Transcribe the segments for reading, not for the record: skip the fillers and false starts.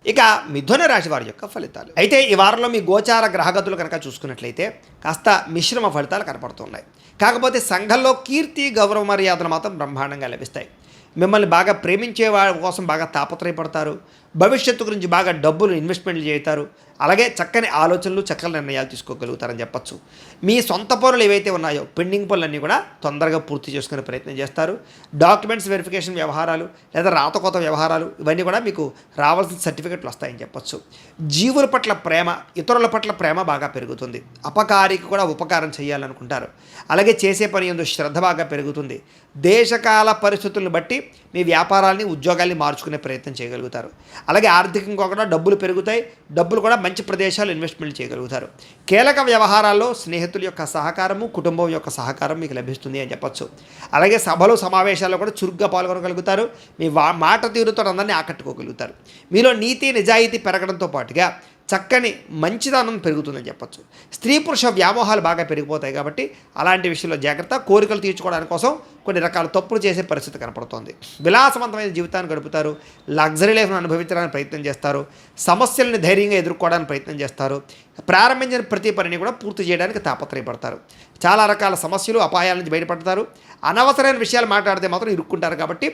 ఇక మిథున రాశి వారి యొక్క ఫలితాలు అయితే ఈ వారంలో మీ గోచార గ్రహగతులు కనుక చూసుకున్నట్లయితే కాస్త మిశ్రమ ఫలితాలు కనపడుతున్నాయి. కాకపోతే సంఘంలో కీర్తి గౌరవ మర్యాదలు మాత్రం బ్రహ్మాండంగా లభిస్తాయి. మిమ్మల్ని బాగా ప్రేమించే వారి కోసం బాగా తాపత్రయపడతారు. భవిష్యత్తు గురించి బాగా డబ్బులు ఇన్వెస్ట్మెంట్లు చేస్తారు. అలాగే చక్కని ఆలోచనలు, చక్కని నిర్ణయాలు తీసుకోగలుగుతారని చెప్పచ్చు. మీ సొంత పనులు ఏవైతే ఉన్నాయో పెండింగ్ పనులన్నీ కూడా తొందరగా పూర్తి చేసుకునే ప్రయత్నం చేస్తారు. డాక్యుమెంట్స్ వెరిఫికేషన్ వ్యవహారాలు లేదా రాతకోత వ్యవహారాలు ఇవన్నీ కూడా మీకు రావాల్సిన సర్టిఫికెట్లు వస్తాయని చెప్పచ్చు. జీవుల పట్ల ప్రేమ, ఇతరుల పట్ల ప్రేమ బాగా పెరుగుతుంది. అపకారికి కూడా ఉపకారం చేయాలనుకుంటారు. అలాగే చేసే పని యందు శ్రద్ధ బాగా పెరుగుతుంది. దేశకాల పరిస్థితులను బట్టి మీ వ్యాపారాన్ని, ఉద్యోగాల్ని మార్చుకునే ప్రయత్నం చేయగలుగుతారు. అలాగే ఆర్థికంగా కూడా డబ్బులు పెరుగుతాయి. డబ్బులు కూడా మంచి ప్రదేశాలు ఇన్వెస్ట్మెంట్ చేయగలుగుతారు. కీలక వ్యవహారాల్లో స్నేహితుల యొక్క సహకారము, కుటుంబం యొక్క సహకారం మీకు లభిస్తుంది అని చెప్పచ్చు. అలాగే సభలు, సమావేశాల్లో కూడా చురుగ్గా పాల్గొనగలుగుతారు. మీ మాట తీరుతో అందరినీ ఆకట్టుకోగలుగుతారు. మీలో నీతి, నిజాయితీ పెరగడంతో పాటుగా చక్కని మంచిదనం పెరుగుతుందని చెప్పచ్చు. స్త్రీ పురుష వ్యామోహాలు బాగా పెరిగిపోతాయి కాబట్టి అలాంటి విషయంలో జాగ్రత్త. కోరికలు తీర్చుకోవడానికి కోసం కొన్ని రకాల తప్పులు చేసే పరిస్థితి కనపడుతోంది. విలాసవంతమైన జీవితాన్ని గడుపుతారు. లగ్జరీ లైఫ్ను అనుభవించడానికి ప్రయత్నం చేస్తారు. సమస్యలను ధైర్యంగా ఎదుర్కోవడానికి ప్రయత్నం చేస్తారు. ప్రారంభించిన ప్రతి పనిని కూడా పూర్తి చేయడానికి తాపత్రయపడతారు. చాలా రకాల సమస్యలు, అపాయాల నుంచి బయటపడతారు. అనవసరమైన విషయాలు మాట్లాడితే మాత్రం ఇరుక్కుంటారు కాబట్టి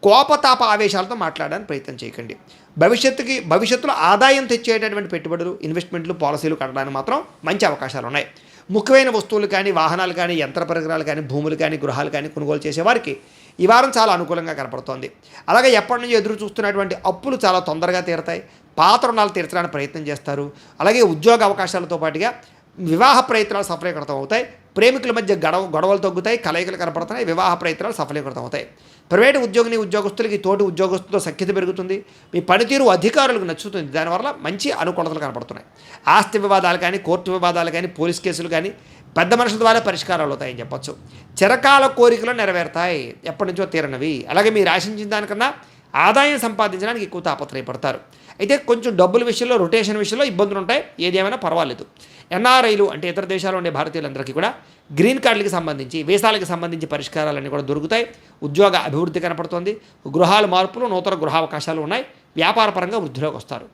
కోపతాప ఆవేశాలతో మాట్లాడడానికి ప్రయత్నం చేయకండి. భవిష్యత్తులో ఆదాయం తెచ్చేటటువంటి పెట్టుబడులు, ఇన్వెస్ట్మెంట్లు, పాలసీలు కట్టడానికి మాత్రం మంచి అవకాశాలు ఉన్నాయి. ముఖ్యమైన వస్తువులు కానీ, వాహనాలు కానీ, యంత్ర పరికరాలు కానీ, భూములు కానీ, గృహాలు కానీ కొనుగోలు చేసేవారికి ఈ వారం చాలా అనుకూలంగా కనపడుతోంది. అలాగే ఎప్పటి నుంచో ఎదురు చూస్తున్నటువంటి అప్పులు చాలా తొందరగా తీరతాయి. పాత రుణాలు తీర్చడానికి ప్రయత్నం చేస్తారు. అలాగే ఉద్యోగ అవకాశాలతో పాటుగా వివాహ ప్రయత్నాలు సఫలీకృతం అవుతాయి. ప్రేమికుల మధ్య గొడవలు తగ్గుతాయి. కలయికలు కనపడుతున్నాయి. వివాహ ప్రయత్నాలు సఫలీకృతం అవుతాయి. ప్రైవేటు ఉద్యోగులకి తోటి ఉద్యోగస్తులతో సఖ్యత పెరుగుతుంది. మీ పనితీరు అధికారులకు నచ్చుతుంది. దానివల్ల మంచి అనుకూలతలు కనపడుతున్నాయి. ఆస్తి వివాదాలు కానీ, కోర్టు వివాదాలు కానీ, పోలీస్ కేసులు కానీ పెద్ద మనుషుల ద్వారా పరిష్కారాలు అవుతాయని చెప్పచ్చు. చిరకాల కోరికలు నెరవేరుతాయి, ఎప్పటి నుంచో తీరనవి. అలాగే మీరు ఆశించిన దానికన్నా ఆదాయం సంపాదించడానికి ఎక్కువ తాపత్రయపడతారు. అయితే కొంచెం డబ్బుల విషయంలో, రొటేషన్ విషయంలో ఇబ్బందులు ఉంటాయి. ఏదేమైనా పర్వాలేదు. ఎన్ఆర్ఐలు అంటే ఇతర దేశాల్లో ఉండే భారతీయులందరికీ కూడా గ్రీన్ కార్డులకి సంబంధించి, వీసాలకు సంబంధించి పరిష్కారాలన్నీ కూడా దొరుకుతాయి. ఉద్యోగ అభివృద్ధి కనపడుతోంది. గృహాల మార్పులు, నూతన గృహావకాశాలు ఉన్నాయి. వ్యాపారపరంగా వృద్ధిలోకి వస్తారు.